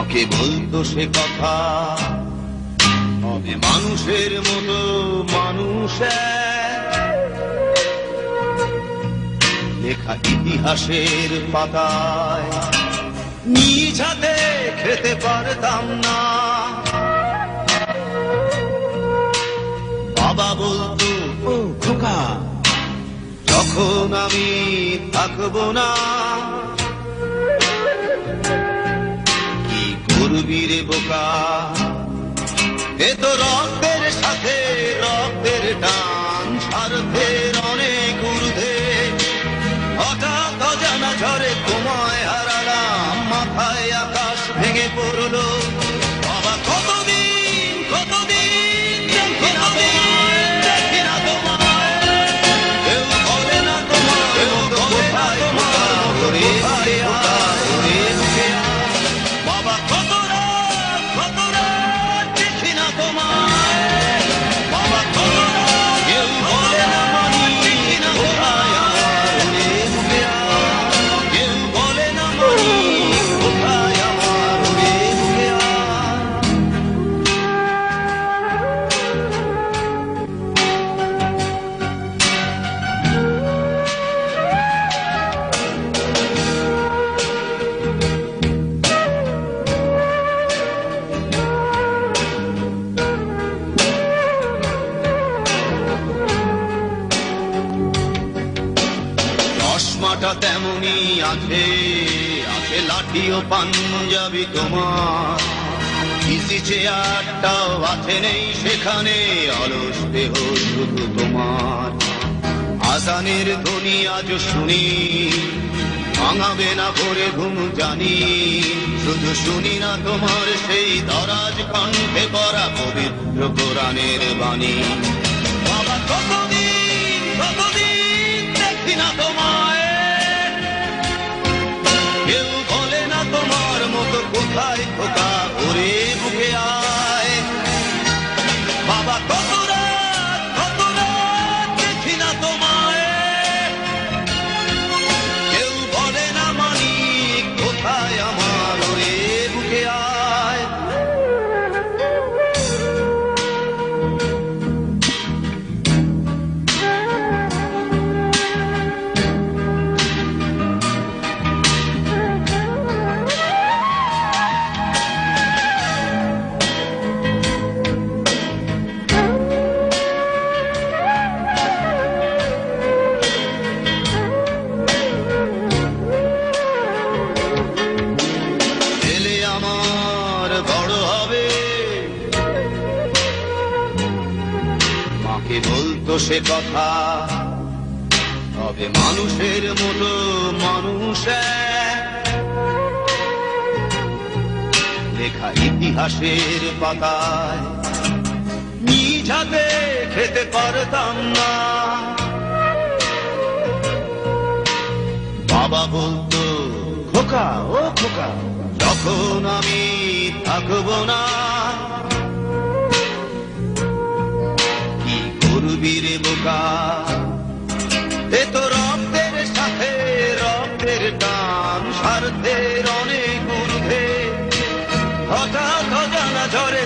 মাকে বলতো সে কথা, হবে মানুষের মতো মানুষ লেখা ইতিহাসের পাতায় নিজ হাতে খেতে পারতাম না। বাবা বলতো, ও খোকা, যখন আমি থাকবো না, কি করবি রে বোকা, এ তো রক্তের সাথে রক্তের টান, স্বার্থের অনেক ঊর্ধ্বে। হঠাৎ অজানা ঝড়ে তোমায় হারালাম, মাথায় আকাশ ভেঙে পড়লো। বাবা কতদিন কতদিন দেখি না তোমায়, দেখি না তোমায়, কেউ বলে না তোমার মতো কোথায় তোমার ঘরে ঘরে ঘরে ঘরে। বাবা কত রাত দেখি না তোমায়, বাবা কত রাত, কেউ বলে না মানি দেখি না কোথায় আমার ঘরে ঘরে। কেউ বলে না মানি কোথায় আমার ঘরে ঘরে। চশমাটা তেমনি আছে, আছে লাঠি ও পাঞ্জাবি তোমার, ইসি চেয়ারটাও আছে নেই সেখানে, অলস দেহ শুধু তোমার। আজানের ধ্বনি আজ শুনি, ভাঙাবে না ভোরে ঘুম জানি, শুধু শুনি না তোমার সেই দরাজ কণ্ঠে পড়া পবিত্র কোরআনের বাণী। বাবা কতদিন কতদিন দেখি না তোমায়, কেউ বলে না তোমার মতো কোথায় খোকা, ওরে বুকে আয়। বাবা কত রাত দেখি না তোমায়, কেউ বলে না মানি কোথায় আমার, ওরে বুকে আয়। ছেলে আমার বড় হবে, মাকে বলতো সে কথা, হবে মানুষের মতো মানুষ লেখা ইতিহাসের পাতায় নিজ হাতে খেতে পারতাম না। বাবা বলতো, খোকা ও খোকা, যখন আমি থাকবো না, কি করবি রে বোকা, এ তো রক্তের সাথে রক্তের টান, স্বার্থের অনেক ঊর্ধ্বে। হঠাৎ অজানা ঝড়ে